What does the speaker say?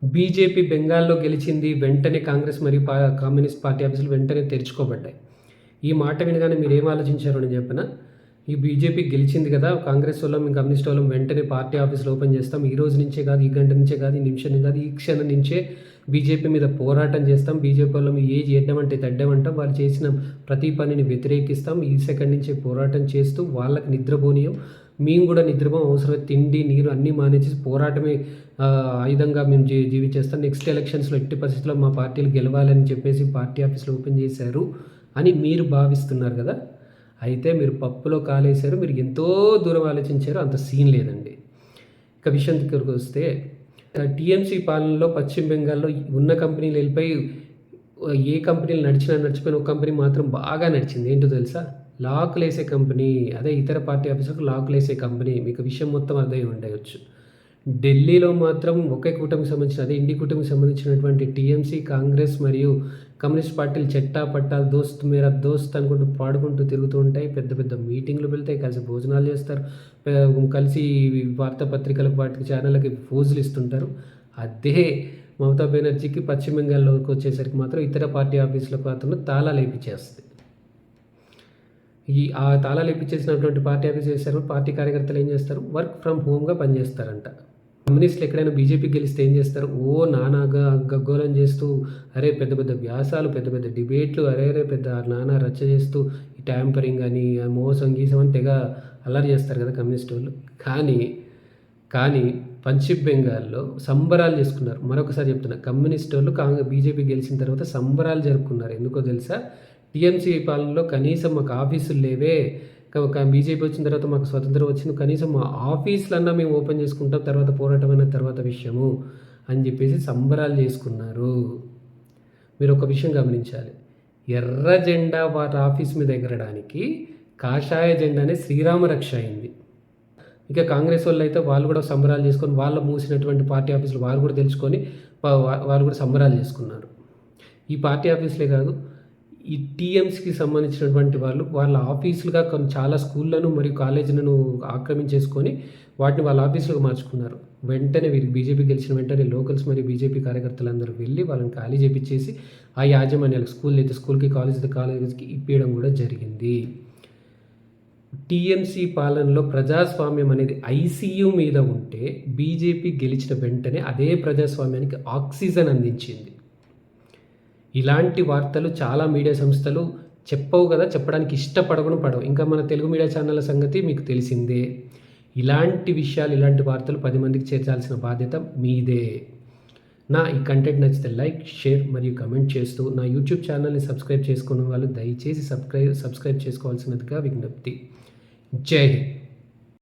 BJP బెంగాల్‌లో గెలిచింది. వెంటనే కాంగ్రెస్ మరియు కమ్యూనిస్ట్ పార్టీ ఆఫీసులు వెంటనే తెరుచుకోబడ్డాయి. ఈ మాట వినగానే మీరేం ఆలోచించారో నేను చెప్పనా? ఈ బీజేపీ గెలిచింది కదా! కాంగ్రెస్ వోళ్ళం, మేము కమ్యూనిస్ట్ వాళ్ళం వెంటనే పార్టీ ఆఫీసులు ఓపెన్ చేస్తాం. ఈ రోజు నుంచే కాదు, ఈ గంట నుంచే కాదు, ఈ నిమిషం కాదు, ఈ క్షణం నుంచే బీజేపీ మీద పోరాటం చేస్తాం. బీజేపీ వాళ్ళం ఏది ఎడ్డమంటే తెడ్డమంటాం. వాళ్ళు చేసిన ప్రతి పనిని వ్యతిరేకిస్తాం. ఈ సెకండ్ నుంచే పోరాటం చేస్తూ వాళ్ళకి నిద్రపోనీయం. మేము కూడా నిద్రపోం. అవసరమైతే తిండి, నీరు అన్నీ మానేసి పోరాటమే ఆయుధంగా మేము జీవించేస్తాం. నెక్స్ట్ ఎలక్షన్స్‌లో ఎట్టి పరిస్థితుల్లో మా పార్టీలు గెలవాలని చెప్పేసి పార్టీ ఆఫీసులు ఓపెన్ చేశారు అని మీరు భావిస్తున్నారు కదా! అయితే మీరు పప్పులో కాలేశారు. మీరు ఎంతో దూరం ఆలోచించారు. అంత సీన్ లేదండి. ఇక విషయం దగ్గరకు వస్తే టీఎంసీ పాలనలో పశ్చిమ బెంగాల్‌లో ఉన్న కంపెనీలు వెళ్ళిపోయి ఏ కంపెనీలు నడిచిపోయిన ఒక కంపెనీ మాత్రం బాగా నడిచింది. ఏంటో తెలుసా? లాకులేసే కంపెనీ. అదే ఇతర పార్టీ ఆఫీసులకు లాకులేసే కంపెనీ. మీకు విషయం మొత్తం అర్థమై ఉండవచ్చు. ఢిల్లీలో మాత్రం ఒకే కూటమికి సంబంధించిన అదే ఇండి కూటమికి సంబంధించినటువంటి టీఎంసీ, కాంగ్రెస్ మరియు కమ్యూనిస్ట్ పార్టీలు చెట్టా పట్టాలు దోస్త్ మేరా దోస్త్ అనుకుంటూ పాడుకుంటూ తిరుగుతూ ఉంటాయి. పెద్ద పెద్ద మీటింగ్‌లు వెళ్తాయి. కలిసి భోజనాలు చేస్తారు. కలిసి వార్తాపత్రికలకు వాటికి ఛానళ్ళకి ఫోజులు ఇస్తుంటారు. అదే మమతా బెనర్జీకి పశ్చిమ బెంగాల్‌లోకి వచ్చేసరికి మాత్రం ఇతర పార్టీ ఆఫీసులకు మాత్రం తాళాలు ఏపిచ్చేస్తది. ఆ తాళాలు ఏపిచ్చేసినటువంటి పార్టీ ఆఫీస్ చేశారు. పార్టీ కార్యకర్తలు ఏం చేస్తారు? వర్క్ ఫ్రమ్ హోమ్‌గా పనిచేస్తారంట. కమ్యూనిస్టులు ఎక్కడైనా బీజేపీ గెలిస్తే ఏం చేస్తారు? నానాగా గగ్గోలం చేస్తూ, అరే పెద్ద పెద్ద వ్యాసాలు, పెద్ద పెద్ద డిబేట్లు, పెద్ద నానా రచ్చ చేస్తూ, ఈ ట్యాంపరింగ్ అని, మోసం గీసం అని తెగ అల్లరి చేస్తారు కదా కమ్యూనిస్టోళ్ళు. కానీ పశ్చిమ బెంగాల్‌లో సంబరాలు చేసుకున్నారు. మరొకసారి చెప్తున్నా, కమ్యూనిస్టోళ్ళు బీజేపీ గెలిచిన తర్వాత సంబరాలు జరుపుకున్నారు. ఎందుకో తెలుసా? టీఎంసీ పాలనలో కనీసం మాకు ఆఫీసులు లేవే, బీజేపీ వచ్చిన తర్వాత మాకు స్వతంత్రం వచ్చింది, కనీసం మా ఆఫీసులన్నా మేము ఓపెన్ చేసుకుంటాం, తర్వాత పోరాటం అయిన తర్వాత విషయము అని చెప్పేసి సంబరాలు చేసుకున్నారు. మీరు ఒక విషయం గమనించాలి. ఎర్ర జెండా వారి ఆఫీస్ మీద ఎగరడానికి కాషాయ జెండానే శ్రీరామ రక్ష అయింది. ఇక కాంగ్రెస్ వాళ్ళు అయితే వాళ్ళు కూడా సంబరాలు చేసుకొని వాళ్ళు మూసినటువంటి పార్టీ ఆఫీసులు వారు కూడా తెలుసుకొని వారు కూడా సంబరాలు చేసుకున్నారు. ఈ పార్టీ ఆఫీసులే కాదు, ఈ టీఎంసీకి సంబంధించినటువంటి వాళ్ళు వాళ్ళ ఆఫీసులుగా చాలా స్కూళ్ళను మరియు కాలేజీలను ఆక్రమించేసుకొని వాటిని వాళ్ళ ఆఫీసులుగా మార్చుకున్నారు. వెంటనే వీరికి బీజేపీ గెలిచిన వెంటనే లోకల్స్ మరియు బీజేపీ కార్యకర్తలందరూ వెళ్ళి వాళ్ళని ఖాళీ చేపించేసి ఆ యాజమాన్యాలకు స్కూల్ అయితే స్కూల్కి, కాలేజ్ అయితే కాలేజీకి ఇప్పించడం కూడా జరిగింది. టీఎంసీ పాలనలో ప్రజాస్వామ్యం అనేది ఐసీయూ మీద ఉంటే బీజేపీ గెలిచిన వెంటనే అదే ప్రజాస్వామ్యానికి ఆక్సిజన్ అందించింది. ఇలాంటి వార్తలు చాలా మీడియా సంస్థలు చెప్పవు కదా, చెప్పడానికి పడవు. ఇంకా మన తెలుగు మీడియా ఛానళ్ళ సంగతి మీకు తెలిసిందే. ఇలాంటి విషయాలు, ఇలాంటి వార్తలు 10 మందికి చేర్చాల్సిన బాధ్యత మీదే. నా ఈ కంటెంట్ నచ్చితే లైక్, షేర్ మరియు కమెంట్ చేస్తూ నా యూట్యూబ్ ఛానల్ని సబ్స్క్రైబ్ చేసుకున్న వాళ్ళు దయచేసి సబ్స్క్రైబ్ చేసుకోవాల్సినదిగా విజ్ఞప్తి. జై హింద్.